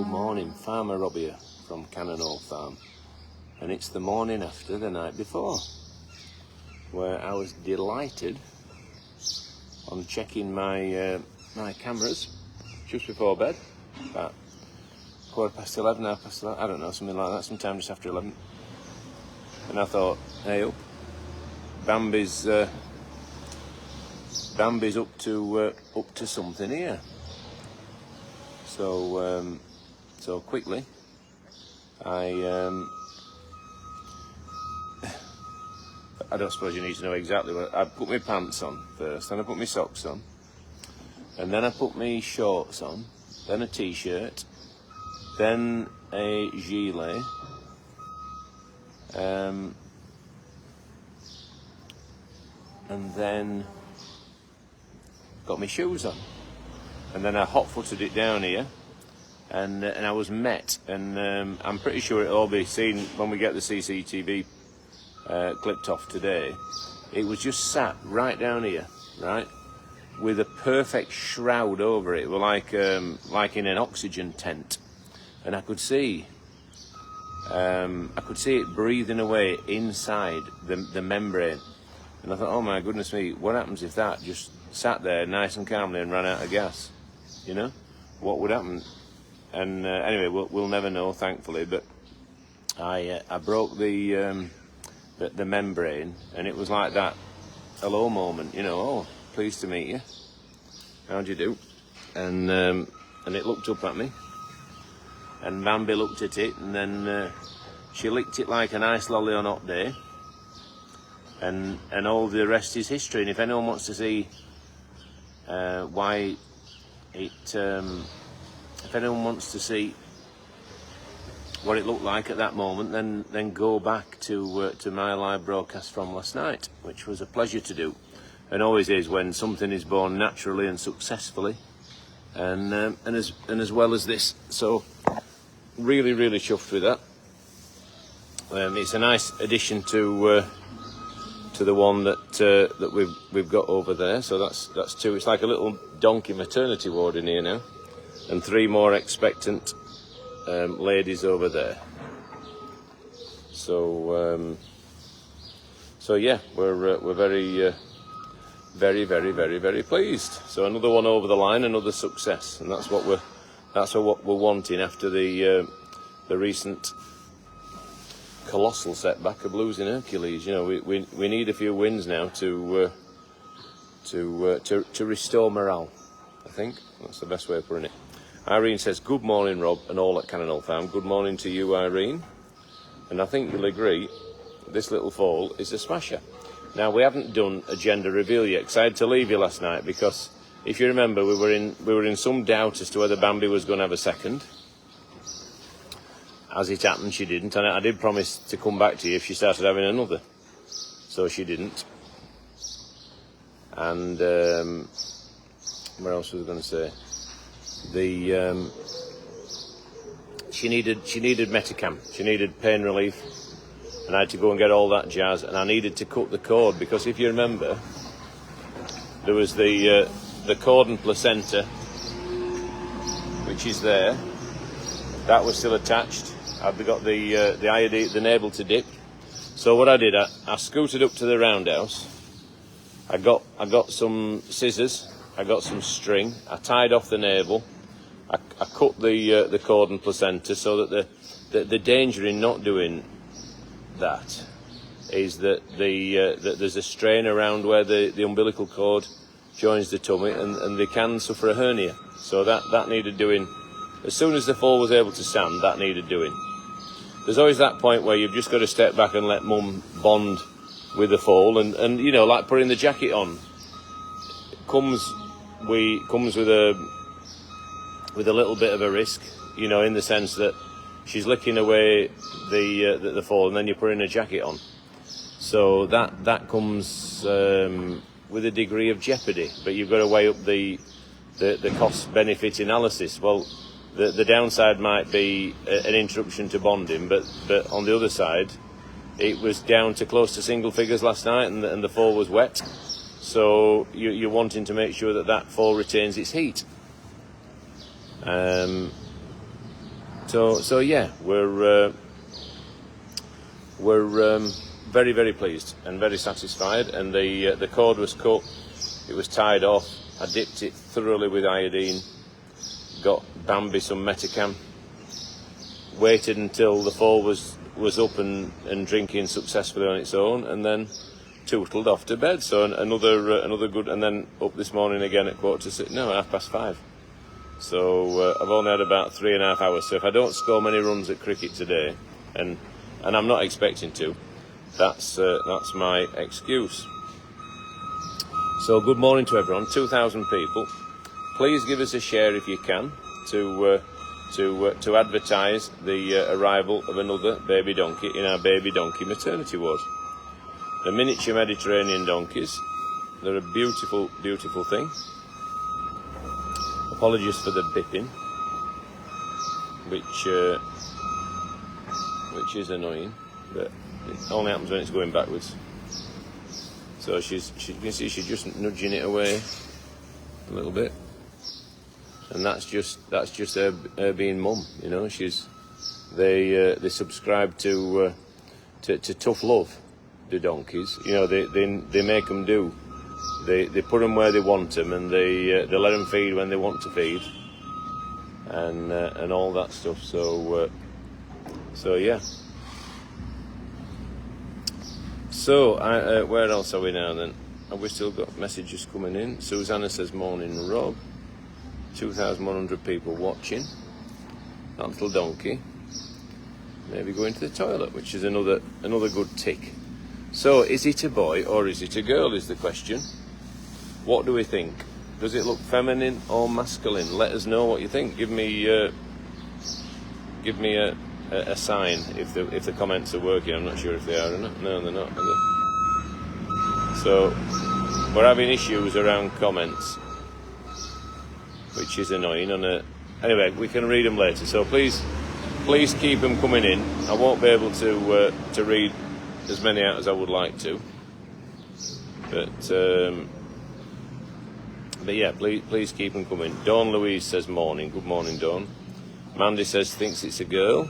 Good morning, Farmer Rob here from Cannonall Farm, and it's the morning after the night before, where I was delighted on checking my my cameras just before bed, about 11:15, half past 11, I don't know, something like that, sometime just after 11, and I thought, hey up, Bambi's up to something here. So quickly, I don't suppose you need to know exactly what I put my pants on first, then I put my socks on, and then I put my shorts on, then a t-shirt, then a gilet, and then got my shoes on, and then I hot-footed it down here, and I was met, and I'm pretty sure it'll all be seen when we get the CCTV clipped off today. It was just sat right down here, right, with a perfect shroud over it. It was like in an oxygen tent, and I could see it breathing away inside the membrane, and I thought, oh my goodness me, what happens if that just sat there nice and calmly and ran out of gas? You know, what would happen? And anyway, we'll never know, thankfully. But I broke the membrane, and it was like that hello moment, you know. Oh, pleased to meet you. How'd you do? And it looked up at me, and Bambi looked at it, and then she licked it like a nice lolly on a hot day. And all the rest is history. And if anyone wants to see why it, if anyone wants to see what it looked like at that moment, then go back to my live broadcast from last night, which was a pleasure to do, and always is when something is born naturally and successfully, and as well as this. So really chuffed with that. It's a nice addition to the one that we've got over there. So that's two. It's like a little donkey maternity ward in here now, and 3 more expectant ladies over there. So yeah, we're very pleased. So another one over the line, another success, and that's what we're wanting after the recent colossal setback of losing Hercules. You know, we need a few wins now to restore morale. I think that's the best way of putting it. Irene says, good morning, Rob, and all at Cannonall Farm. Good morning to you, Irene. And I think you'll agree, this little foal is a smasher. Now, we haven't done a gender reveal yet, because I had to leave you last night, because if you remember, we were in some doubt as to whether Bambi was going to have a second. As it happened, she didn't, and I did promise to come back to you if she started having another. So she didn't. And what else was I going to say? She needed Metacam. She needed pain relief, and I had to go and get all that jazz. And I needed to cut the cord, because if you remember, there was the cord and placenta, which is there. That was still attached. I've got the iodine, the navel to dip. So what I did, I scooted up to the roundhouse. I got some scissors. I got some string. I tied off the navel. I cut the cord and placenta, so that the danger in not doing that is that that there's a strain around where the umbilical cord joins the tummy, and they can suffer a hernia. So that needed doing. As soon as the foal was able to stand, that needed doing. There's always that point where you've just got to step back and let mum bond with the foal, and you know, like putting the jacket on. Comes with a little bit of a risk, you know, in the sense that she's licking away the foal, and then you're putting a jacket on. So that comes with a degree of jeopardy, but you've got to weigh up the cost-benefit analysis. Well, the downside might be an interruption to bonding, but on the other side, it was down to close to single figures last night, and the foal was wet. So you're wanting to make sure that foal retains its heat. So yeah, we're very, very pleased and very satisfied. And the cord was cut, it was tied off. I dipped it thoroughly with iodine, got Bambi some Metacam, waited until the Foal was up and drinking successfully on its own, and then tootled off to bed. So another good, and then up this morning again at 5:15. So I've only had about 3.5 hours. So if I don't score many runs at cricket today, and I'm not expecting to, that's my excuse. So good morning to everyone. 2,000 people. Please give us a share if you can to advertise the arrival of another baby donkey in our baby donkey maternity ward. The miniature Mediterranean donkeys. They're a beautiful, beautiful thing. Apologies for the bipping, which is annoying, but it only happens when it's going backwards. So you can see she's just nudging it away a little bit, and that's just her being mum. You know, they subscribe to tough love. The donkeys, you know, they make them do. They put them where they want them, and they let them feed when they want to feed, and all that stuff. So yeah. So where else are we now then? Have we still got messages coming in? Susanna says morning, Rob. 2,100 people watching. That little donkey maybe going to the toilet, which is another good tick. So is it a boy or is it a girl is the question. What do we think? Does it look feminine or masculine? Let us know what you think. Give me a sign if the comments are working. I'm not sure if they are or not. No, they're not. Are they? So we're having issues around comments, which is annoying. Anyway, we can read them later. So please keep them coming in. I won't be able to read as many out as I would like to, but yeah, please keep them coming. Dawn Louise says morning. Good morning, Dawn. Mandy says thinks it's a girl.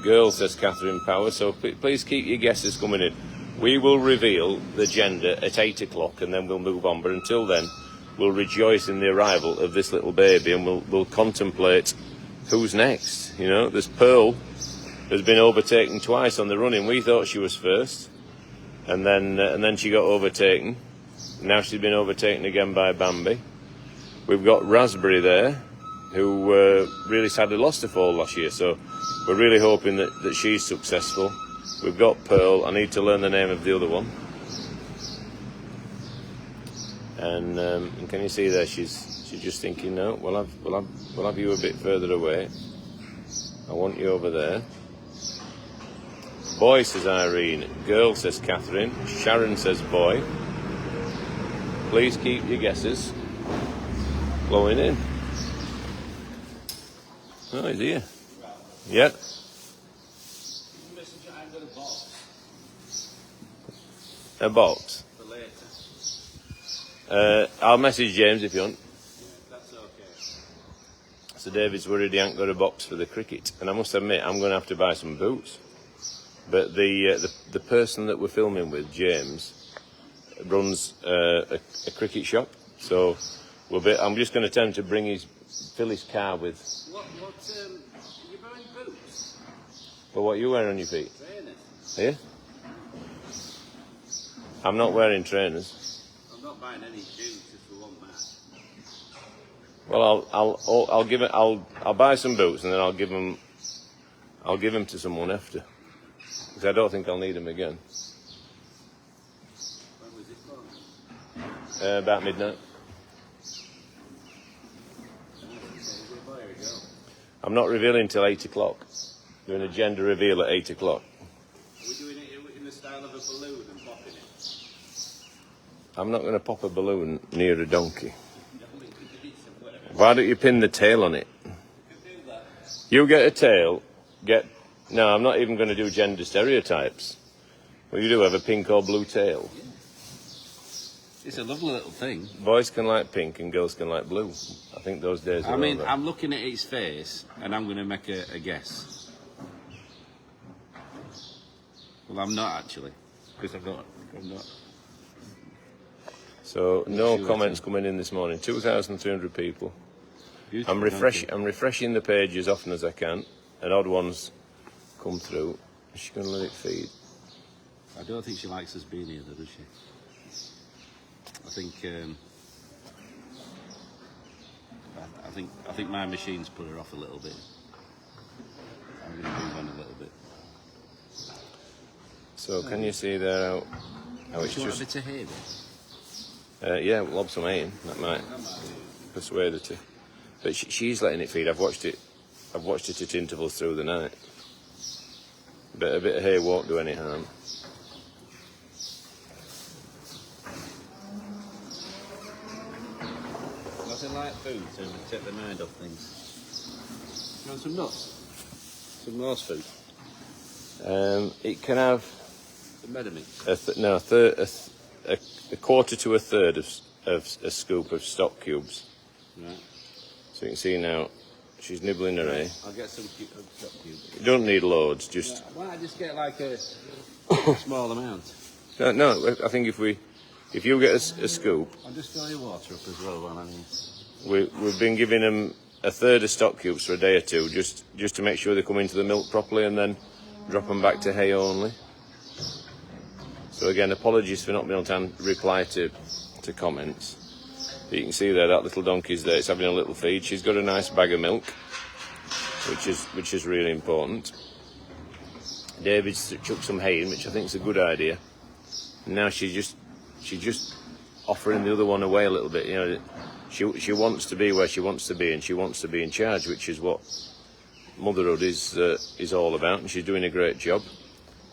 Girl says Catherine Power. So please keep your guesses coming in. We will reveal the gender at 8 o'clock, and then we'll move on. But until then, we'll rejoice in the arrival of this little baby, and we'll contemplate who's next. You know, there's Pearl. Has been overtaken twice on the running. We thought she was first, and then she got overtaken. Now she's been overtaken again by Bambi. We've got Raspberry there, who really sadly lost to Foal last year. So we're really hoping that she's successful. We've got Pearl. I need to learn the name of the other one. And can you see there? She's just thinking, no, we'll have you a bit further away. I want you over there. Boy, says Irene. Girl, says Catherine. Sharon says boy. Please keep your guesses flowing in. Oh, he's here. Yeah. A box? For later. I'll message James if you want. Yeah, that's okay. So David's worried he ain't got a box for the cricket. And I must admit, I'm going to have to buy some boots. But the person that we're filming with, James, runs a cricket shop. So I'm just going to tell him to fill his car with. What are you wearing boots? But what are you wearing on your feet? Trainers. Are you? I'm not wearing trainers. I'm not buying any shoes just for one match. Well, I'll buy some boots and then I'll give them to someone after. Because I don't think I'll need them again. When was it from? About midnight. I'm not revealing till 8 o'clock. Doing a gender reveal at 8 o'clock. Are we doing it in the style of a balloon and popping it? I'm not going to pop a balloon near a donkey. Why don't you pin the tail on it? You can do that. You get a tail, No, I'm not even going to do gender stereotypes. Well, you do have a pink or blue tail. It's a lovely little thing. Boys can like pink and girls can like blue. I think those days are I mean, over. I'm looking at its face and I'm going to make a guess. Well, I'm not actually, because I'm not. So no Sure, comments coming in this morning. 2,300 people. Beautiful, I'm refreshing the page as often as I can, and odd ones come through. Is she going to let it feed? I don't think she likes us being here, though, does she? I think my machine's put her off a little bit. I'm going to move on a little bit. So can you see there how it's Do you want a just... bit of hay there? yeah, we'll lob some hay in. That might persuade her to. But she's letting it feed. I've watched it at intervals through the night. But a bit of hay won't do any harm. Nothing like food to take the mind off things. You want some nuts? Some Norse food? It can have The Medimix? a quarter to a third of a scoop of stock cubes. Right. So you can see now she's nibbling her hay. I'll get some stock cubes. You don't need loads, just... Why don't I just get like a small amount? No, I think if you get a scoop, I'll just fill your water up as well while I'm here. we've been giving them a third of stock cubes for a day or two, just to make sure they come into the milk properly, and then drop them back to hay only. So again, apologies for not being able to reply to comments. But you can see there, that little donkey's there, it's having a little feed. She's got a nice bag of milk, which is really important. David's chucked some hay in, which I think is a good idea. And now she's just offering the other one away a little bit. You know, she wants to be where she wants to be, and she wants to be in charge, which is what motherhood is all about. And she's doing a great job.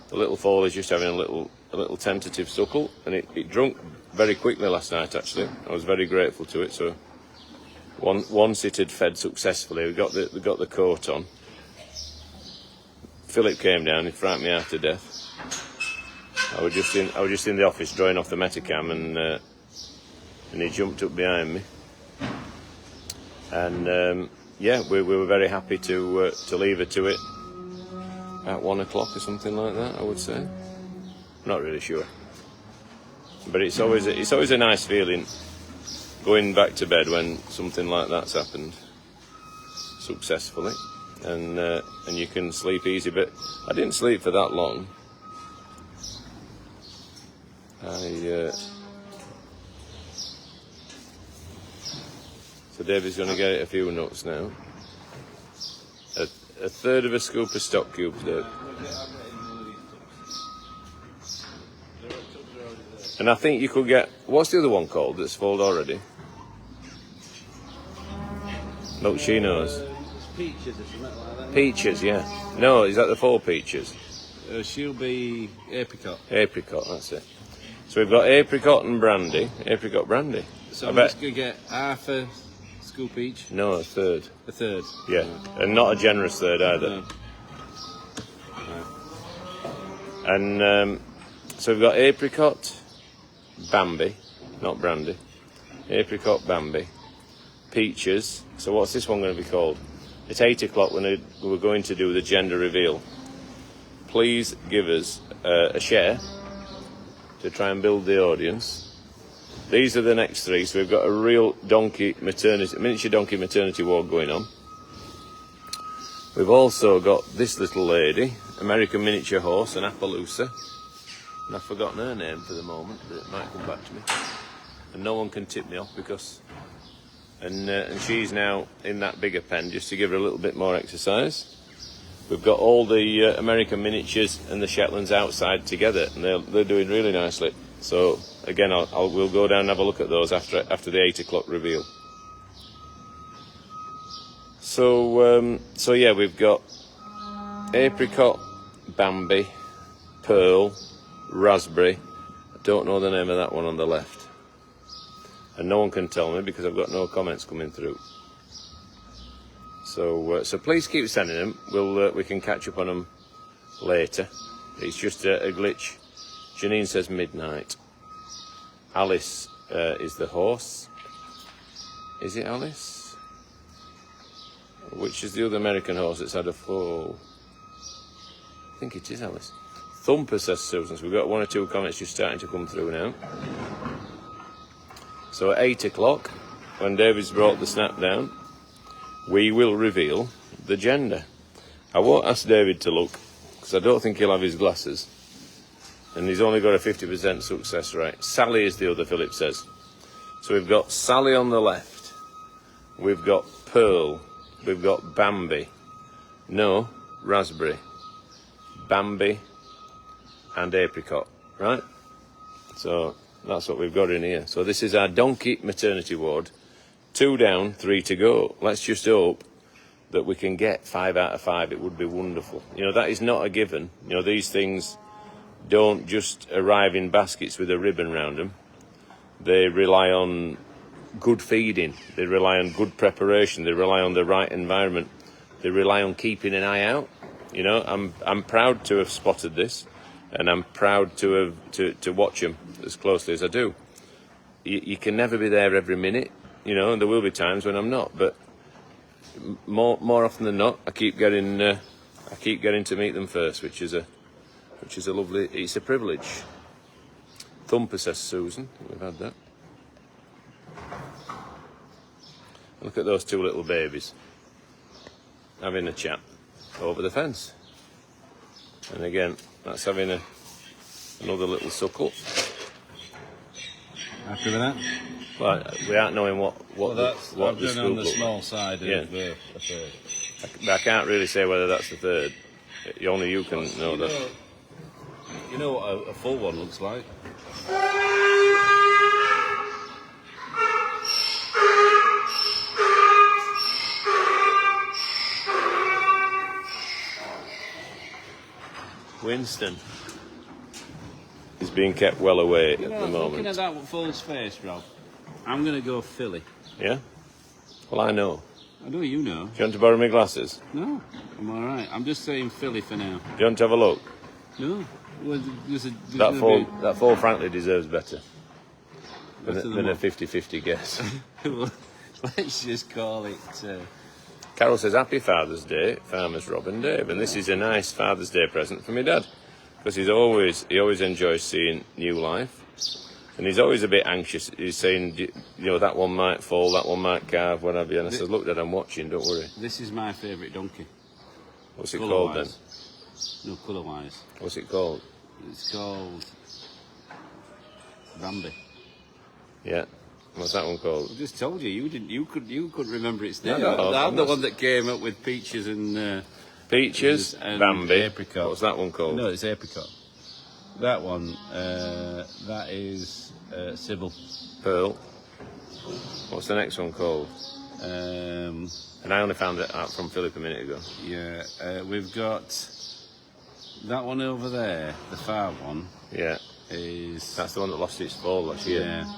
The little foal is just having a little tentative suckle, and it drunk very quickly last night. Actually, I was very grateful to it. So once it had fed successfully, we got the coat on. Philip came down. He frightened me half to death. I was just in the office drawing off the Metacam, and he jumped up behind me. And yeah, we were very happy to leave her to it at 1 o'clock or something like that, I would say. Not really sure, but it's always a nice feeling going back to bed when something like that's happened successfully, and you can sleep easy. But I didn't sleep for that long. So David's going to get a few nuts now. A third of a scoop of stock cubes, Dave. And I think you could get... What's the other one called that's foaled already? Look, she knows. Peaches or something like that. Peaches, yeah. No, is that the foal peaches? She'll be apricot. Apricot, that's it. So we've got apricot and brandy. Apricot brandy. So I I'm bet... just going to get half a scoop each. No, a third. A third. Yeah, and not a generous third either. No. And so we've got apricot, Bambi, not brandy. Apricot, Bambi. Peaches. So what's this one going to be called? It's 8 o'clock when we're going to do the gender reveal. Please give us a share to try and build the audience. These are the next three. So we've got a real miniature donkey maternity ward going on. We've also got this little lady, American miniature horse, an Appaloosa. And I've forgotten her name for the moment, but it might come back to me. And no one can tip me off because... And she's now in that bigger pen just to give her a little bit more exercise. We've got all the American miniatures and the Shetlands outside together, and they're doing really nicely. So again, we'll go down and have a look at those after the 8 o'clock reveal. So yeah, we've got apricot, Bambi, pearl, raspberry. I don't know the name of that one on the left. And no one can tell me because I've got no comments coming through. So please keep sending them. We can catch up on them later. It's just a glitch. Janine says midnight. Alice is the horse. Is it Alice? Which is the other American horse that's had a foal? I think it is Alice. Thumper, says Susan. So we've got 1 or 2 comments just starting to come through now. So at 8 o'clock, when David's brought the snap down, we will reveal the gender. I won't ask David to look, because I don't think he'll have his glasses. And he's only got a 50% success rate. Sally is the other, Philip says. So we've got Sally on the left. We've got Pearl. We've got Bambi. No, Raspberry. Bambi and Apricot, right? So that's what we've got in here. So this is our donkey maternity ward. 2 down, 3 to go. Let's just hope that we can get 5 out of 5. It would be wonderful. You know, that is not a given. You know, these things don't just arrive in baskets with a ribbon round them. They rely on good feeding. They rely on good preparation. They rely on the right environment. They rely on keeping an eye out. You know, I'm proud to have spotted this, and I'm proud to have to watch them as closely as I do. You can never be there every minute, you know, and there will be times when I'm not. But more often than not, I keep getting to meet them first, which is a lovely. It's a privilege. Thumper, says Susan. We've had that. Look at those 2 little babies having a chat over the fence. And again, that's having another little suckle. Happy with that? Well, we aren't knowing what that's what I've the done scoop on the looks small like. side of Yeah. the third. I can't really say whether that's the third. Only you can know that. You know what a full one looks like? Winston is being kept well away at the Looking moment. at that full's face, Rob, I'm going to go Philly. Yeah? Well, I know. I know you know. Do you want to borrow my glasses? No, I'm all right. I'm just saying Philly for now. Do you want to have a look? No. Well, That fall frankly deserves better Better than than a what? 50-50 guess. Let's just call it. Carol says, Happy Father's Day, Farmers Rob and Dave. And this is a nice Father's Day present for my dad. Because he always enjoys seeing new life. And he's always a bit anxious. He's saying, you know, that one might fall, that one might calve, what have you. And I said, look, Dad, I'm watching, don't worry. This is my favourite donkey. What's it called then? No, colour-wise. What's it called? It's called Bambi. Yeah. What's that one called? I just told you. You couldn't remember its No, name. no, I'm the one that came up with peaches and. Peaches, and Bambi. apricot. What's that one called? No, it's apricot. That one. That is Sybil. Pearl. What's the next one called? Um, And I only found it out from Philip a minute ago. yeah, we've got that one over there. The far one Yeah. is. That's the one that lost its fall last year. Yeah.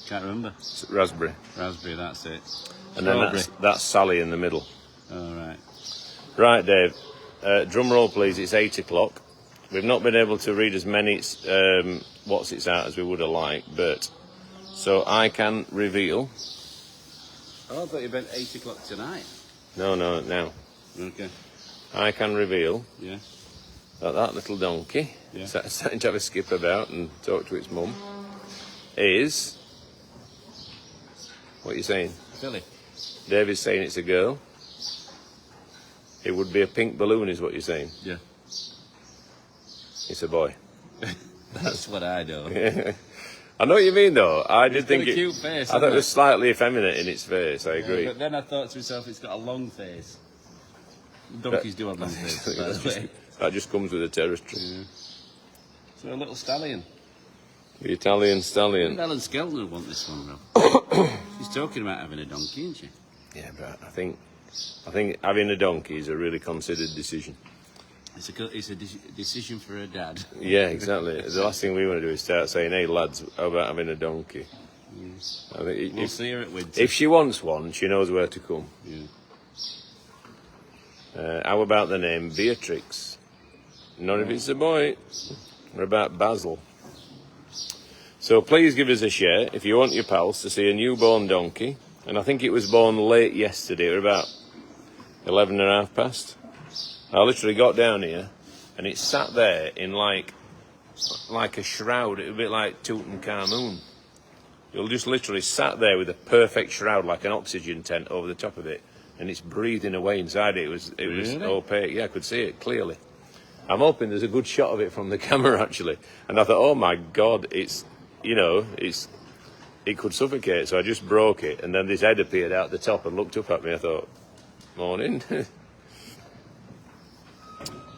Can't remember. It's raspberry. Raspberry. That's it. And then that's Sally in the middle. All right. Right, Dave. Drum roll, please. It's 8 o'clock. We've not been able to read as many what's it's out as we would have liked, but so I can reveal. Oh, I thought you meant 8 o'clock tonight. No, now. Okay. I can reveal Yeah. that little donkey, Yeah. starting to have a skip about and talk to its mum, is. What are you saying? Philly. David's saying it's a girl. It would be a pink balloon, is what you're saying. Yeah. It's a boy. That's what I know. I know what you mean, though. I did It's got think a cute face, I thought hasn't it was slightly effeminate in its face. I agree. But then I thought to myself, it's got a long face. Donkeys do have long faces, by the way. That just comes with the territory. Yeah. So a little stallion. The Italian stallion. Ellen Skelton would want this one, Rob. She's talking about having a donkey, isn't she? Yeah, but I think having a donkey is a really considered decision. It's a decision for her dad. Yeah, exactly. The last thing we want to do is start saying, "Hey, lads, how about having a donkey?" I think We'll see her at Winter. if she wants one, she knows where to come. Yeah. How about the name Beatrix? Not if it's a boy. What about Basil? So please give us a share if you want your pals to see a newborn donkey. And I think it was born late yesterday, or about 11 and a half past. I literally got down here and it sat there in like a shroud, a bit like Tutankhamun. You'll just literally sat there with a perfect shroud, like an oxygen tent over the top of it, and it's breathing away inside it. It was Really? opaque. Yeah, I could see it clearly. I'm hoping there's a good shot of it from the camera actually. And I thought, oh my God, it could suffocate. So I just broke it, and then this head appeared out the top and looked up at me. I thought, morning.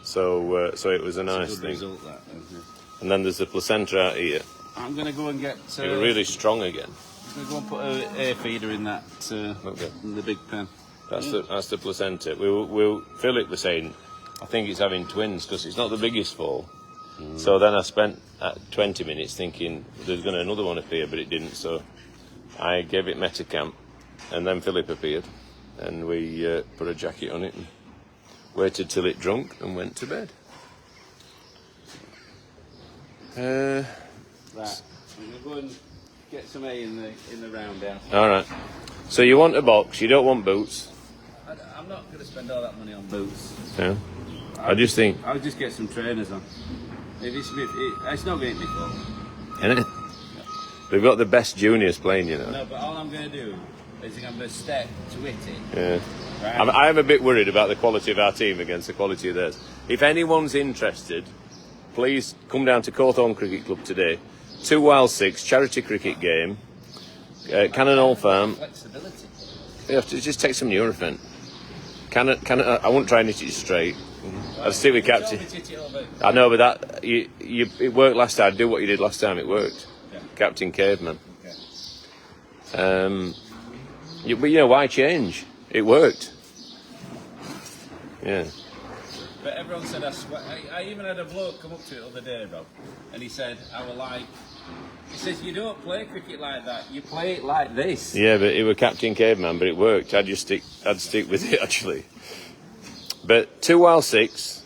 So it was a nice thing. Result, that, isn't it? And then there's the placenta out here. I'm going to go and get... It was really strong again. I'm going to go and put an air feeder in that, Okay. in the big pen. That's the placenta. Philip was saying, I think it's having twins because it's not the biggest foal. So then I spent 20 minutes thinking there's going to another one appear, but it didn't. So I gave it Metacamp, and then Philip appeared, and we put a jacket on it and waited till it drunk and went to bed. Right. I'm going to go and get some hay in the roundhouse. All right. So you want a box? You don't want boots? I'm not going to spend all that money on boots. Yeah. I just think. I'll just get some trainers on. It's not going to be fun. Isn't it? We've got the best juniors playing, you know. No, but all I'm going to do is I'm going to step to hit it. Yeah. Right? I am a bit worried about the quality of our team against the quality of theirs. If anyone's interested, please come down to Cawthorne Cricket Club today. 2 Wild 6 charity cricket game. Cannon Hall Farm. Flexibility. You have to just take some Nurofen. I won't try and hit it straight. I'll stick with captain. I know, but that it worked last time. Do what you did last time. It worked. Yeah. Captain Caveman. Okay. But you know why change? It worked. Yeah. But everyone said I sweat. I even had a bloke come up to it the other day, Rob, and he said, he says, you don't play cricket like that, you play it like this. Yeah, but it was Captain Caveman, but it worked. I'd stick with it actually. But 2 Wild 6,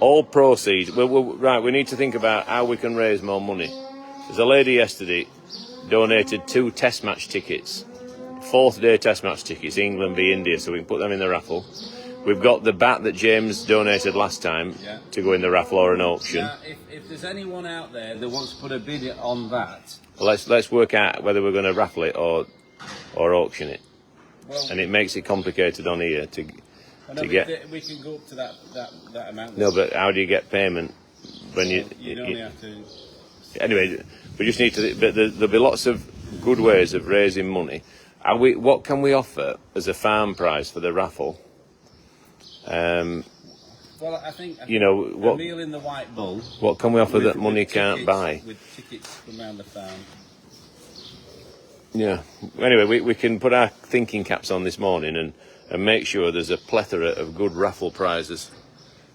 all proceeds. Right, we need to think about how we can raise more money. There's a lady yesterday donated 2 test match tickets, 4th day test match tickets, England v India, so we can put them in the raffle. We've got the bat that James donated last time to go in the raffle or an auction. Now, if there's anyone out there that wants to put a bid on that... Well, let's work out whether we're going to raffle it or auction it. Well, and it makes it complicated on here to get... We can go up to that amount. No, but how do you get payment when you only have to... Anyway, we just need to... But there'll be lots of good ways of raising money. What can we offer as a farm prize for the raffle? Well, I think you know, a meal in the White Bull. What can we offer that money can't buy? With tickets from around the farm. Yeah. Anyway, we can put our thinking caps on this morning and make sure there's a plethora of good raffle prizes,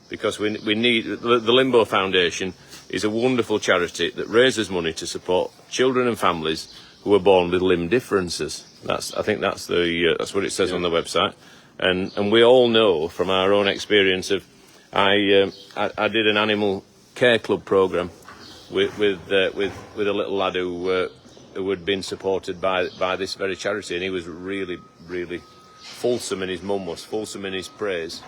because we need the Limbo Foundation is a wonderful charity that raises money to support children and families who are born with limb differences. I think that's what it says on the website. And we all know from our own experience of I did an animal care club program with a little lad who had been supported by this very charity, and he was really, really fulsome, and his mum was fulsome in his praise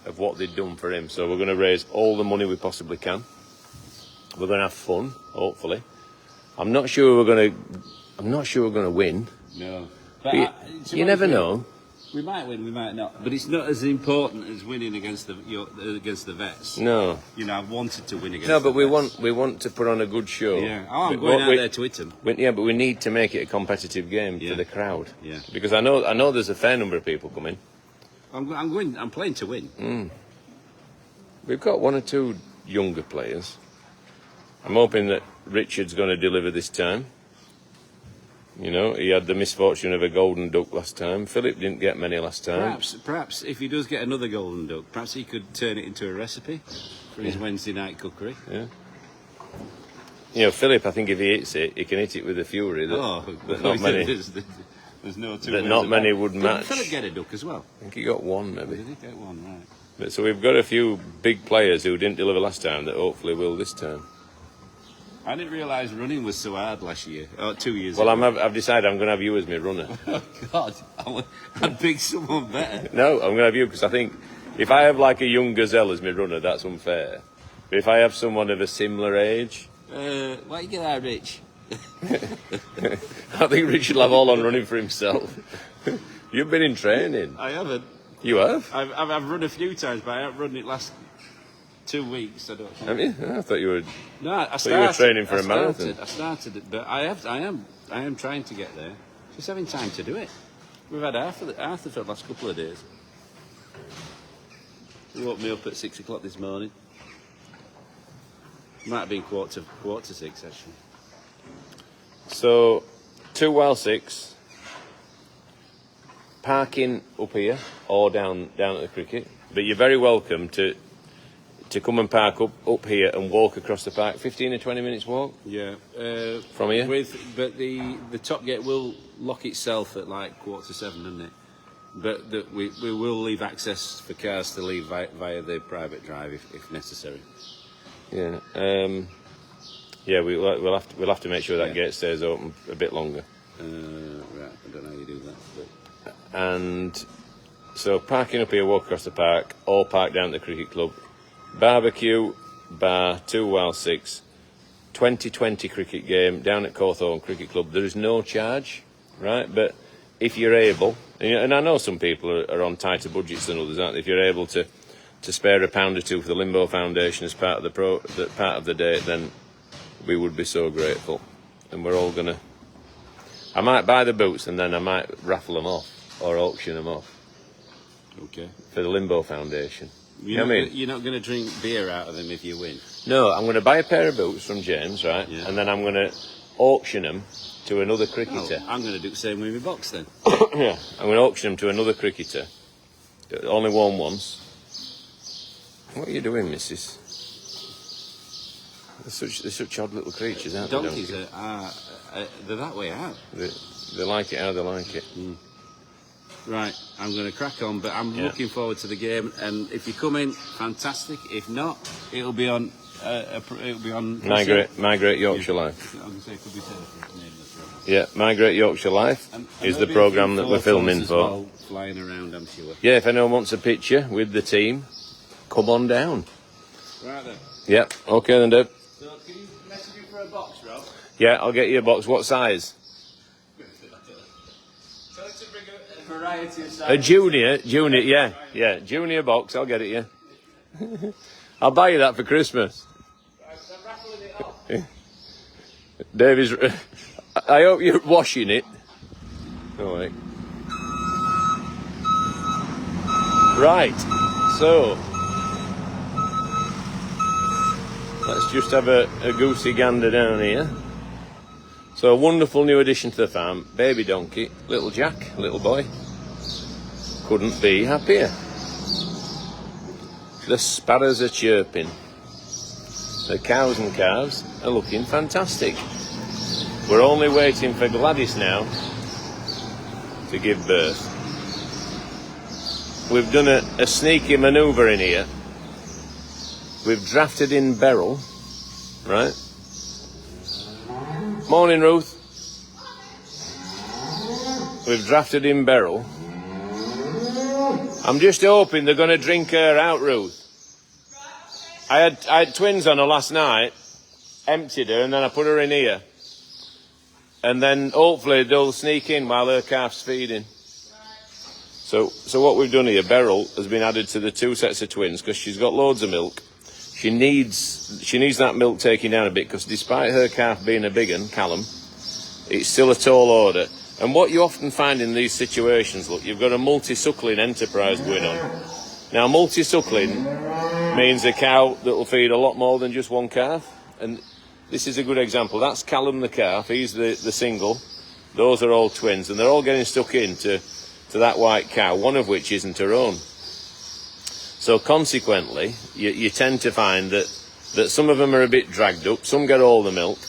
of what they'd done for him. So we're going to raise all the money we possibly can. We're going to have fun, hopefully. I'm not sure we're going to win. No, but you never know. We might win, we might not. But it's not as important as winning against the vets. No. You know, I wanted to win against. No, but the vets. we want to put on a good show. Yeah. Oh, I'm going out there to hit them. Yeah, but we need to make it a competitive game for the crowd. Yeah. Because I know there's a fair number of people coming. I'm playing to win. We've got 1 or 2 younger players. I'm hoping that Richard's going to deliver this time. You know, he had the misfortune of a golden duck last time. Philip didn't get many last time. Perhaps if he does get another golden duck, perhaps he could turn it into a recipe for his Wednesday night cookery. Yeah. You know, Philip, I think if he hits it, he can hit it with a fury that not many. There's no two. That not many would match. Did Philip get a duck as well? I think he got 1 maybe. Did he get 1? Right. But so we've got a few big players who didn't deliver last time that hopefully will this time. I didn't realise running was so hard last year. 2 years Well, ago. I've decided I'm going to have you as my runner. Oh, God. I'd pick someone better. No, I'm going to have you because I think if I have like a young gazelle as my runner, that's unfair. But if I have someone of a similar age, Why you get that, Rich? I think Richard will have all on running for himself. You've been in training. I haven't. You have? I've run a few times, but I haven't run it last 2 weeks. I don't. Have you? I thought you were. No, I So you were training for a marathon. I started it, but I am trying to get there. Just having time to do it. We've had Arthur for the last couple of days. He woke me up at 6 o'clock this morning. Might have been quarter to 6 actually. So, 2 while 6. Parking up here or down at the cricket, but you're very welcome to come and park up here and walk across the park. 15 or 20 minutes walk. Yeah. From here. But the top gate will lock itself at like 6:45, doesn't it? But we will leave access for cars to leave via the private drive if necessary. Yeah. Yeah. We'll have to make sure that gate stays open a bit longer. Right. I don't know how you do that. But... And so parking up here, walk across the park, or park down at the cricket club. Barbecue, bar, 2 while 6. 2020 cricket game down at Cawthorne Cricket Club. There is no charge, right? But if you're able, and I know some people are on tighter budgets than others, aren't they? If you're able to spare a pound or two for the Limbo Foundation as part of part of the day, then we would be so grateful. And we're all gonna. I might buy the boots and then I might raffle them off or auction them off. Okay. For the Limbo Foundation. You're not going to drink beer out of them if you win. No, I'm going to buy a pair of boots from James, right? Yeah. And then I'm going to auction them to another cricketer. I'm going to do the same with my box then. Yeah, I'm going to auction them to another cricketer. Only worn once. What are you doing, missus? They're such odd little creatures, aren't they? Donkeys they're that way out. They like it how they like it. Mm. Right, I'm going to crack on, but I'm looking forward to the game. And if you come in, fantastic. If not, it'll be on. My Great Yorkshire Life. I'm going to say, could we say the name of the program? Yeah, My Great Yorkshire Life is the program that we're filming for. Well, flying around, I'm sure. Yeah, if anyone wants a picture with the team, come on down. Right then. Yep. Okay then, Deb. So can you message me for a box, Rob? Yeah, I'll get you a box. What size? Tell us to bring a variety of sizes. A junior, yeah, junior box. I'll get it you. I'll buy you that for Christmas. Right, so I'm raffling it off. Dave is. I hope you're washing it. Oh wait. Right. So let's just have a goosey gander down here. So a wonderful new addition to the farm, baby donkey, little Jack, little boy. Couldn't be happier. The sparrows are chirping. The cows and calves are looking fantastic. We're only waiting for Gladys now to give birth. We've done a sneaky manoeuvre in here. We've drafted in Beryl, right? Morning, Ruth. We've drafted in Beryl. I'm just hoping they're going to drink her out, Ruth. I had twins on her last night, emptied her, and then I put her in here. And then hopefully they'll sneak in while her calf's feeding. So what we've done here, Beryl has been added to the 2 sets of twins because she's got loads of milk. She needs that milk taking down a bit because despite her calf being a big one, Callum, it's still a tall order. And what you often find in these situations, look, you've got a multi-suckling enterprise going on. Now, multi-suckling means a cow that will feed a lot more than just one calf. And this is a good example. That's Callum the calf. He's the single. Those are all twins. And they're all getting stuck into that white cow, one of which isn't her own. So consequently, you tend to find that some of them are a bit dragged up, some get all the milk,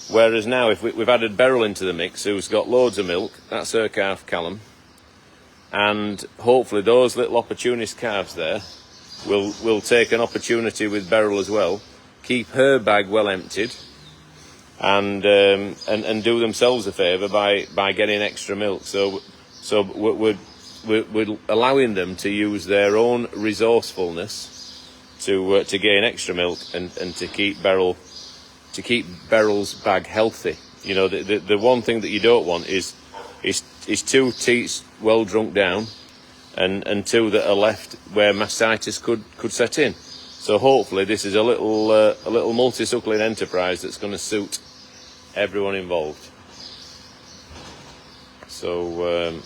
whereas now if we've added Beryl into the mix, who's got loads of milk, that's her calf, Callum, and hopefully those little opportunist calves there will take an opportunity with Beryl as well, keep her bag well emptied, and do themselves a favour by getting extra milk. So we're allowing them to use their own resourcefulness to gain extra milk and to keep Beryl's bag healthy. You know, the one thing that you don't want is 2 teats well drunk down and 2 that are left where mastitis could set in. So hopefully this is a little multi-suckling enterprise that's going to suit everyone involved. So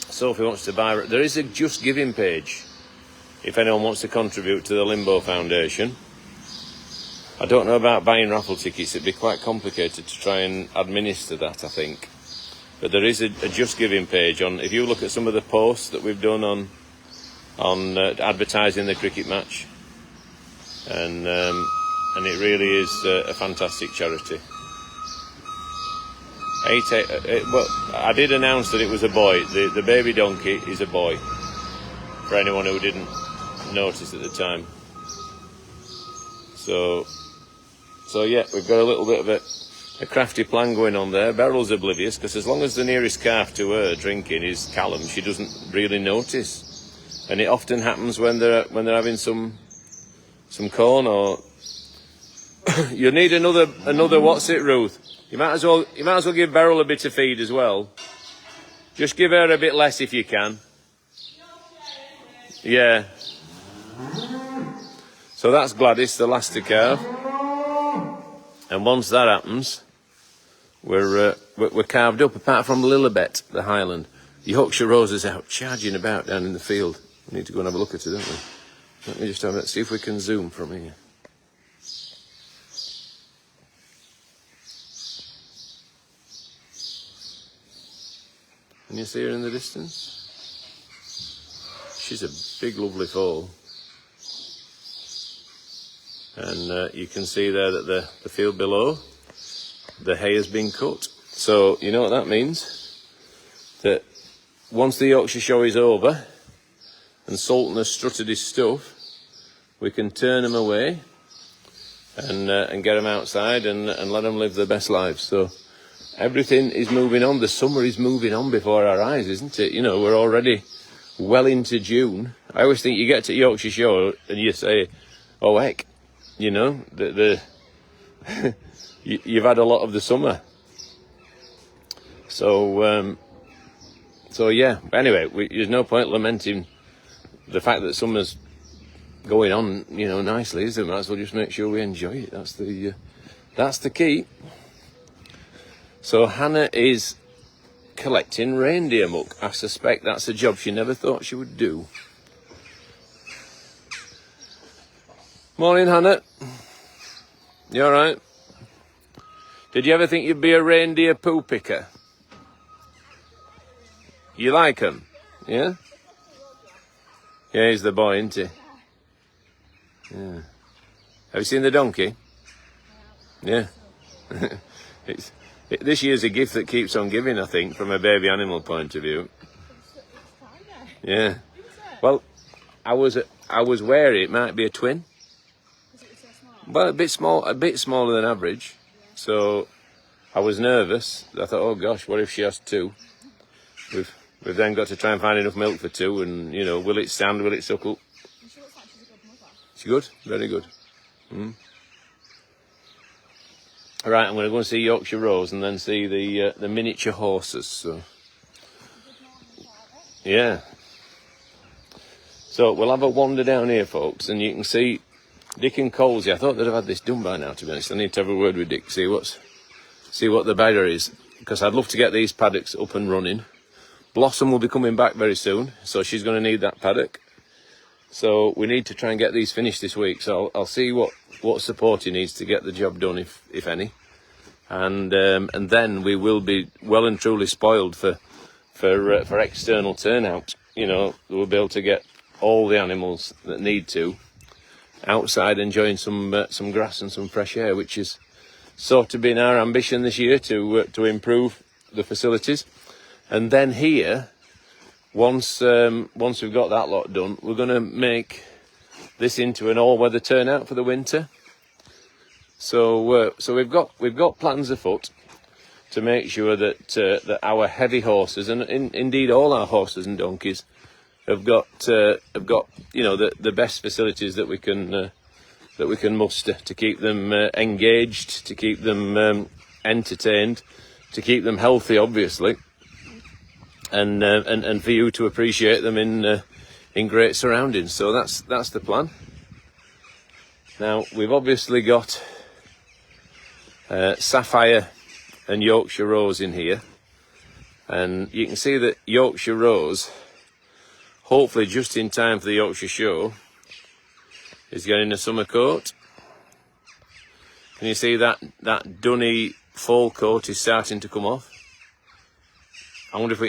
Sophie wants to buy. There is a Just Giving page if anyone wants to contribute to the Limbo Foundation. I don't know about buying raffle tickets. It'd be quite complicated to try and administer that, I think. But there is a Just Giving page on. If you look at some of the posts that we've done on advertising the cricket match, and it really is a fantastic charity. Well, I did announce that it was a boy. The baby donkey is a boy, for anyone who didn't notice at the time. So yeah, we've got a little bit of a crafty plan going on there. Beryl's oblivious, because as long as the nearest calf to her drinking is Callum, she doesn't really notice. And it often happens when they're having some corn or you need another what's it, Ruth? You might as well give Beryl a bit of feed as well. Just give her a bit less if you can. Yeah. So that's Gladys, the Laster calf. And once that happens, we're carved up. Apart from Lilibet, the Highland, the Yorkshire Rose is out charging about down in the field. We need to go and have a look at it, don't we? Let me just have a see if we can zoom from here. Can you see her in the distance? She's a big, lovely foal. And you can see there that the field below, the hay has been cut. So you know what that means? That once the Yorkshire Show is over and Sultan has strutted his stuff, we can turn them away and get them outside and let them live their best lives. So everything is moving on. The summer is moving on before our eyes, isn't it? You know, we're already well into June. I always think you get to Yorkshire Show and you say, oh heck, you know, you've had a lot of the summer. So yeah. Anyway, there's no point lamenting the fact that summer's going on, you know, nicely, is there? Might as well just make sure we enjoy it. That's the key. So Hannah is collecting reindeer muck. I suspect that's a job she never thought she would do. Morning, Hannah. You all right? Did you ever think you'd be a reindeer poo picker? You like them? Yeah? Yeah, he's the boy, isn't he? Yeah. Have you seen the donkey? Yeah. This year's a gift that keeps on giving, I think, from a baby animal point of view. Yeah. Well, I was wary it might be a twin. Well, a bit smaller than average. So I was nervous. I thought, oh gosh, what if she has 2? We've then got to try and find enough milk for 2, and you know, will it stand? Will it suckle? She looks like she's a good mother. She's good, very good. Right, I'm going to go and see Yorkshire Rose and then see the miniature horses. So yeah. So we'll have a wander down here, folks, and you can see Dick and Colesy. I thought they'd have had this done by now, to be honest. I need to have a word with Dick, see what the bugger is, because I'd love to get these paddocks up and running. Blossom will be coming back very soon, so she's going to need that paddock. So we need to try and get these finished this week. So I'll see what support he needs to get the job done, if any. And then we will be well and truly spoiled for external turnout. You know, we'll be able to get all the animals that need to outside enjoying some grass and some fresh air, which is sort of been our ambition this year to improve the facilities. And then here, once we've got that lot done, we're going to make this into an all-weather turnout for the winter. So we've got plans afoot to make sure that that our heavy horses, and indeed all our horses and donkeys, have got the best facilities that we can muster to keep them engaged, to keep them entertained, to keep them healthy, obviously, and for you to appreciate them in great surroundings. So that's the plan. Now we've obviously got Sapphire and Yorkshire Rose in here, and you can see that Yorkshire Rose, hopefully just in time for the Yorkshire Show, is getting a summer coat. Can you see that dunny Foal coat is starting to come off? I wonder if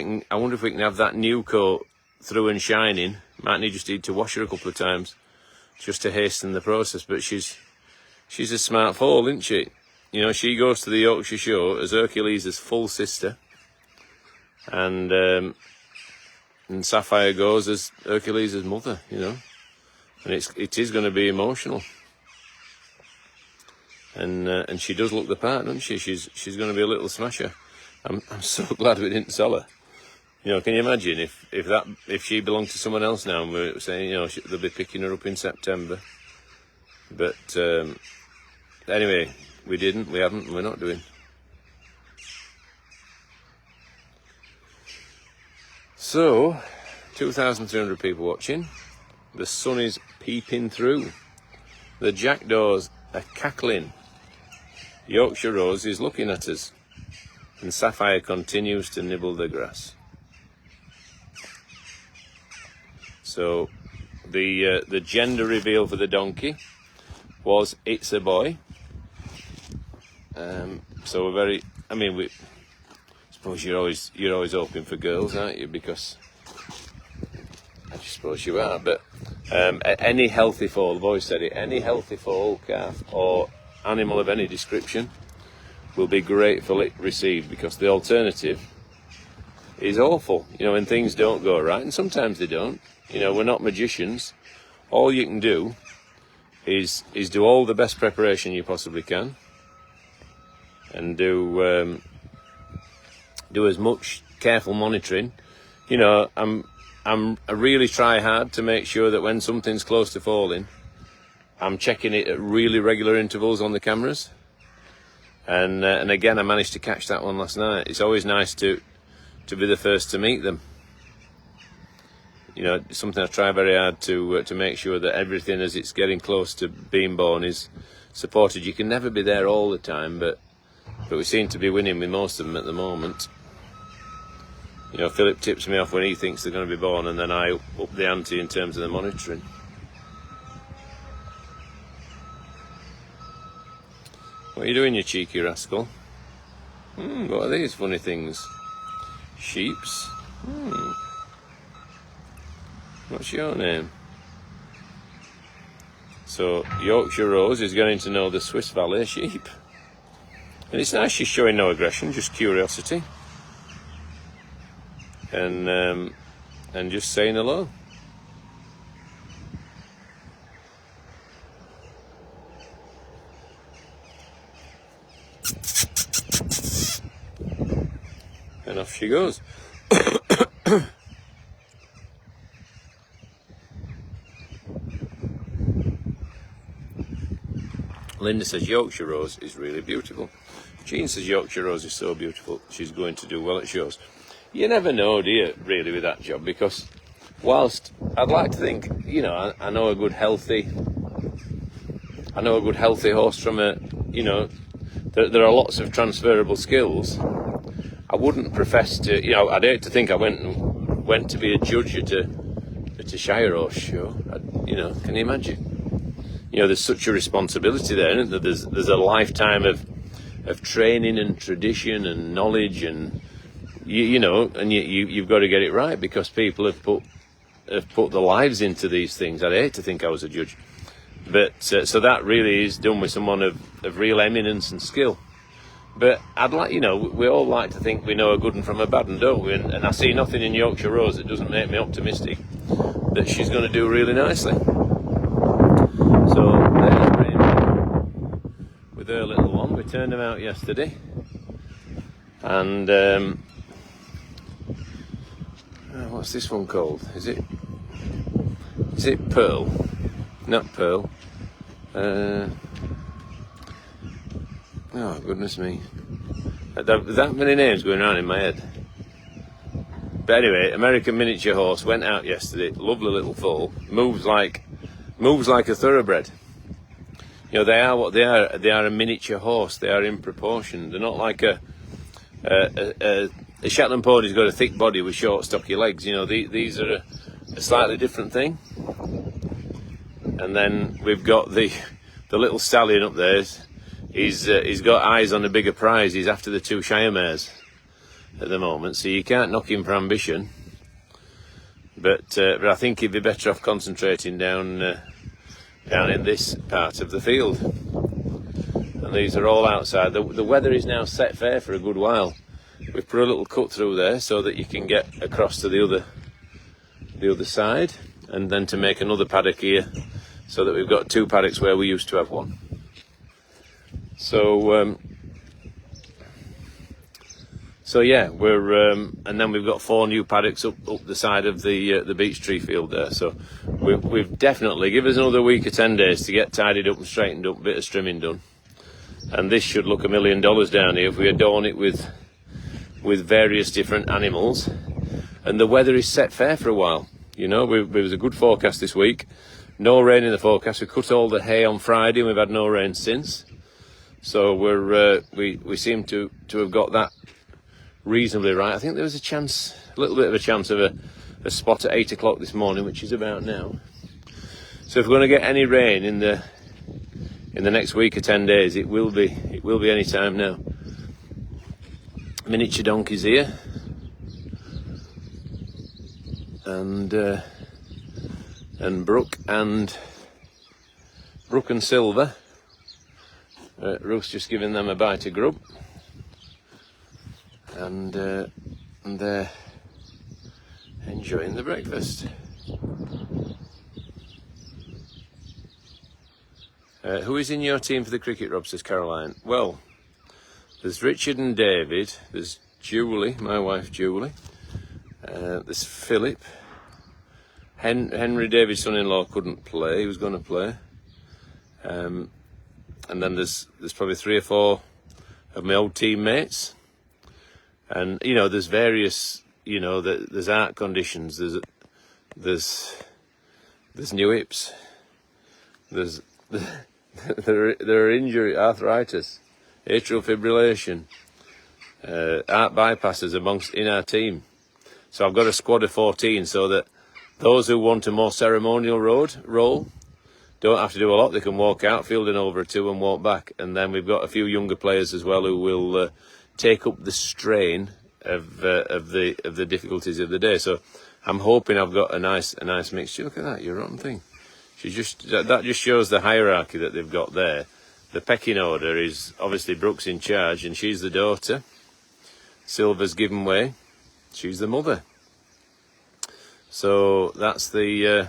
we can have that new coat through and shining. Might just need to wash her a couple of times just to hasten the process. But she's a smart foal, isn't she? You know, she goes to the Yorkshire Show as Hercules' full sister, and Sapphire goes as Hercules' mother. You know, and it is going to be emotional. And she does look the part, doesn't she? She's going to be a little smasher. I'm so glad we didn't sell her. You know, can you imagine if she belonged to someone else now, and we're saying, you know, they'll be picking her up in September. But anyway, we didn't, we haven't, and we're not doing. So, 2,300 people watching. The sun is peeping through. The jackdaws are cackling. Yorkshire Rose is looking at us, and Sapphire continues to nibble the grass. So the gender reveal for the donkey was it's a boy. So we're very. I mean, I suppose you're always hoping for girls, aren't you? Because I just suppose you are. But any healthy foal, I've always said it. Any healthy foal, calf, or animal of any description will be gratefully received, because the alternative is awful. You know, when things don't go right, and sometimes they don't. You know, we're not magicians. All you can do is do all the best preparation you possibly can, and do as much careful monitoring. You know, I really try hard to make sure that when something's close to falling, I'm checking it at really regular intervals on the cameras. And again, I managed to catch that one last night. It's always nice to be the first to meet them. You know, something I try very hard to make sure that everything as it's getting close to being born is supported. You can never be there all the time, but we seem to be winning with most of them at the moment. You know, Philip tips me off when he thinks they're going to be born, and then I up the ante in terms of the monitoring. What are you doing, you cheeky rascal? What are these funny things? Sheeps? What's your name? So, Yorkshire Rose is getting to know the Swiss Valley sheep. And it's nice she's showing no aggression, just curiosity. And just saying hello. And off she goes. Linda says Yorkshire Rose is really beautiful. Jean says Yorkshire Rose is so beautiful, she's going to do well at shows. You never know, do you, really, with that job? Because whilst I'd like to think, you know, I know a good healthy horse from a, you know, there are lots of transferable skills. I wouldn't profess to, you know, I'd hate to think I went to be a judge at a Shire horse show. You know, can you imagine? You know, there's such a responsibility there, isn't there? There's a lifetime of training and tradition and knowledge, and you know, and you've got to get it right, because people have put their lives into these things. I'd hate to think I was a judge, but so that really is done with someone of real eminence and skill. But I'd like, you know, we all like to think we know a good one from a bad one, don't we? And I see nothing in Yorkshire Rose that doesn't make me optimistic that she's going to do really nicely. So there's Rainbow with turned them out yesterday, and what's this one called? Is it Pearl? Not Pearl. Oh goodness me! That many names going around in my head. But anyway, American miniature horse went out yesterday. Lovely little foal. Moves like a thoroughbred. You know, they are what they are. They are a miniature horse. They are in proportion. They're not like a Shetland pony's got a thick body with short, stocky legs. You know, these are a slightly different thing. And then we've got the little stallion up there. He's got eyes on a bigger prize. He's after the 2 Shire mares at the moment, so you can't knock him for ambition. But I think he'd be better off concentrating down in this part of the field. And these are all outside. The weather is now set fair for a good while. We've put a little cut through there so that you can get across to the other side, and then to make another paddock here, so that we've got 2 paddocks where we used to have 1. So yeah, and then we've got 4 new paddocks up the side of the beech tree field there. So we've definitely, give us another week or 10 days to get tidied up and straightened up, a bit of strimming done, and this should look $1 million down here if we adorn it with various different animals. And the weather is set fair for a while. You know, there was a good forecast this week. No rain in the forecast. We cut all the hay on Friday, and we've had no rain since. So we seem to have got that reasonably right. I think there was a little bit of a chance of a spot at 8 o'clock this morning, which is about now. So if we're going to get any rain in the next week or 10 days, it will be any time now. Miniature donkeys here, and Brooke and Silver. Ruth's just giving them a bite of grub, and they're enjoying the breakfast. Who is in your team for the cricket, Rob, says Caroline? Well, there's Richard and David, there's Julie, my wife Julie, there's Philip. Henry, David's son-in-law, couldn't play, he was going to play. And then there's probably 3 or 4 of my old teammates. And, you know, there's various, you know, there's heart conditions, there's new hips, there are injury, arthritis, atrial fibrillation, heart bypasses in our team. So I've got a squad of 14, so that those who want a more ceremonial role don't have to do a lot. They can walk out, field an over or 2 and walk back. And then we've got a few younger players as well who will take up the strain of the difficulties of the day. So I'm hoping I've got a nice mixture. Look at that, your rotten thing. That just shows the hierarchy that they've got there. The pecking order is obviously Brooke's in charge, and she's the daughter. Silver's given way. She's the mother. So that's the,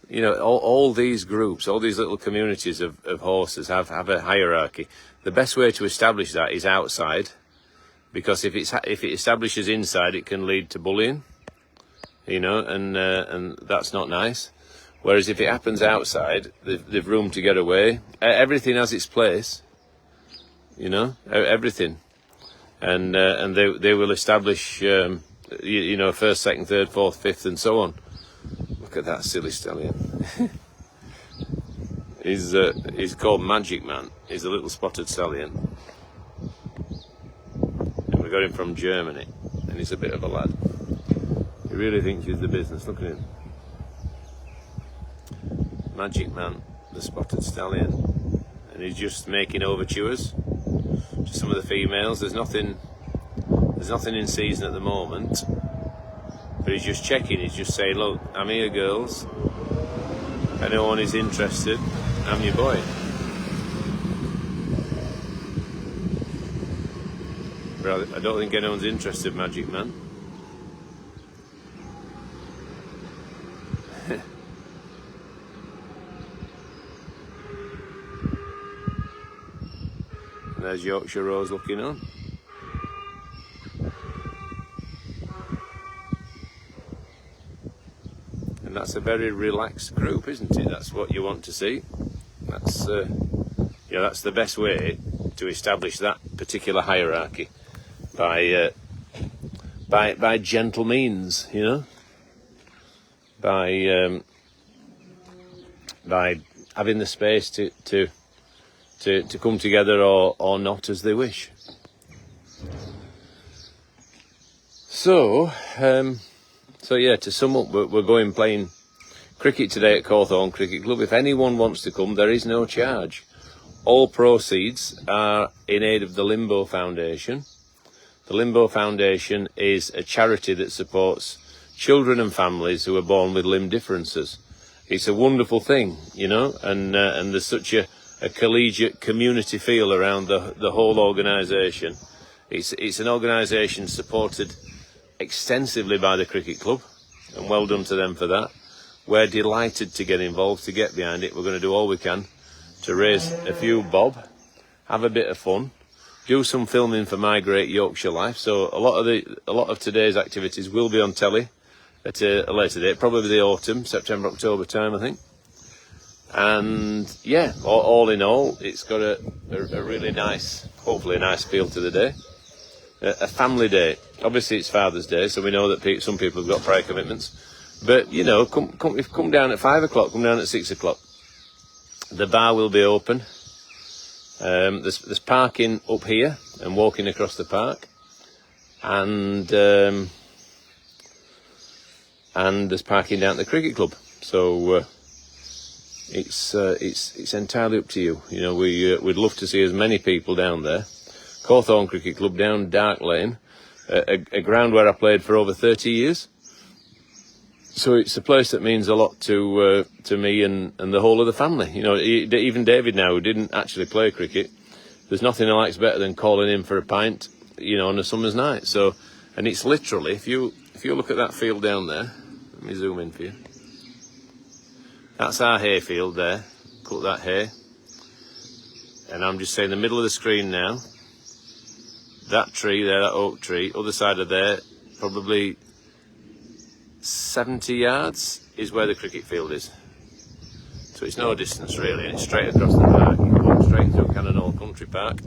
you know, all these groups, all these little communities of horses have a hierarchy. The best way to establish that is outside, because if it establishes inside, it can lead to bullying, you know, and that's not nice. Whereas if it happens outside, they've room to get away. Everything has its place, you know, everything, and they will establish, you know, 1st, 2nd, 3rd, 4th, 5th, and so on. Look at that silly stallion. He's called Magic Man. He's a little spotted stallion, and we got him from Germany, and he's a bit of a lad. He really thinks he's the business. Look at him. Magic Man, the spotted stallion, and he's just making overtures to some of the females. There's nothing in season at the moment, but he's just checking. He's just saying, look, I'm here, girls. If anyone is interested, I'm your boy. But I don't think anyone's interested, Magic Man. There's Yorkshire Rose looking on. And that's a very relaxed group, isn't it? That's what you want to see. That's that's the best way to establish that particular hierarchy, by gentle means, you know, by having the space to come together or not as they wish. So yeah, to sum up, we're going playing cricket today at Cawthorne Cricket Club. If anyone wants to come, there is no charge. All proceeds are in aid of the Limbo Foundation. The Limbo Foundation is a charity that supports children and families who are born with limb differences. It's a wonderful thing, you know, and there's such a collegiate community feel around the whole organisation. It's an organisation supported extensively by the cricket club, and well done to them for that. We're delighted to get involved, to get behind it. We're going to do all we can to raise a few bob, have a bit of fun, do some filming for My Great Yorkshire Life. So a lot of today's activities will be on telly at a later date, probably the autumn, September, October time, I think. And yeah, all in all, it's got a really nice, hopefully a nice feel to the day. A family day. Obviously it's Father's Day, so we know that some people have got prior commitments. But, you know, come down at 5 o'clock, come down at 6 o'clock. The bar will be open. There's parking up here and walking across the park. And there's parking down at the cricket club. So it's entirely up to you. You know, we'd love to see as many people down there. Cawthorne Cricket Club down Dark Lane, a ground where I played for over 30 years. So it's a place that means a lot to me and the whole of the family. You know, even David now, who didn't actually play cricket, there's nothing he likes better than calling in for a pint, you know, on a summer's night. So, and it's literally, if you look at that field down there, let me zoom in for you. That's our hay field there. Cut that hay, and I'm just saying the middle of the screen now. That tree there, that oak tree, other side of there, probably 70 yards is where the cricket field is. So it's no distance really, and it's straight across the park. You can walk straight through Cannon Hall Country Park.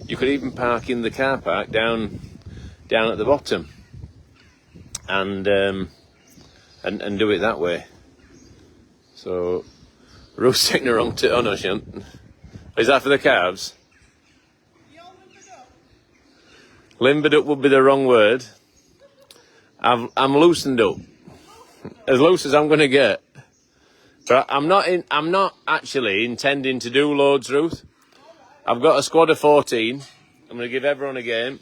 You could even park in the car park down at the bottom, and do it that way. So Ruth's taking the wrong turn. Oh no, she hasn't. Is that for the calves? Limbered up would be the wrong word. I'm loosened up, as loose as I'm going to get. But I'm not actually intending to do loads, Ruth. I've got a squad of 14. I'm going to give everyone a game.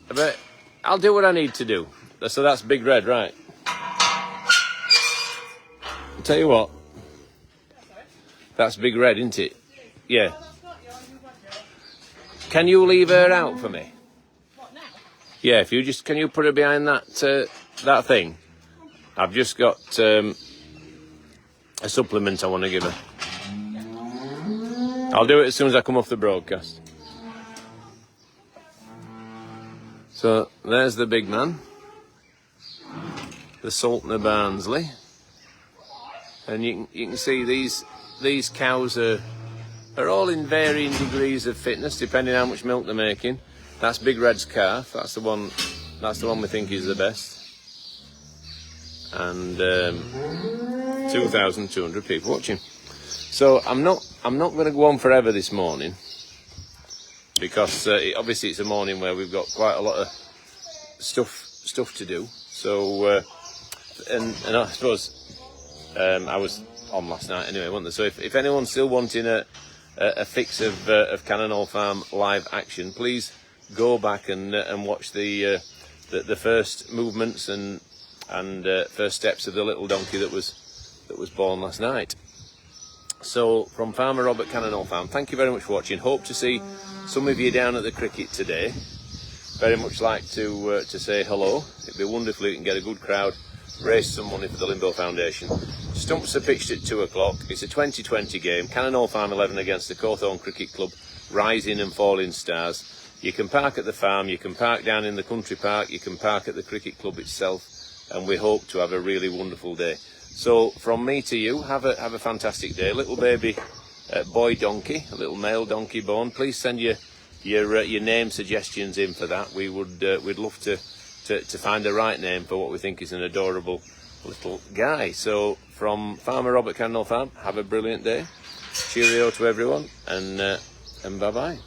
But I'll do what I need to do. So that's Big Red, right? I'll tell you what. That's Big Red, isn't it? Yeah. Can you leave her out for me? Yeah, if you just, can you put her behind that thing? I've just got a supplement I want to give her. I'll do it as soon as I come off the broadcast. So there's the big man, the Sultan of Barnsley, and you can see these cows are all in varying degrees of fitness depending on how much milk they're making. That's Big Red's calf. That's the one we think is the best. And 2,200 people watching. So I'm not going to go on forever this morning, because obviously it's a morning where we've got quite a lot of stuff to do. So and I suppose I was on last night anyway, wasn't there? So if anyone's still wanting a fix of Cannon Hall Farm live action, please go back and watch the first movements and first steps of the little donkey that was born last night. So from Farmer Rob at Cannon Hall Farm, thank you very much for watching. Hope to see some of you down at the cricket today. Very much like to say hello. It'd be wonderful if we can get a good crowd, raise some money for the Limbo Foundation. Stumps are pitched at 2 o'clock. It's a 2020 game. Cannon Hall Farm 11 against the Cawthorne Cricket Club rising and falling stars. You can park at the farm, you can park down in the country park, you can park at the cricket club itself, and we hope to have a really wonderful day. So from me to you, have a fantastic day. Little baby boy donkey, a little male donkey born. Please send your name suggestions in for that. We'd love to find the right name for what we think is an adorable little guy. So from Farmer Robert Candle Farm, have a brilliant day. Cheerio to everyone, and bye bye.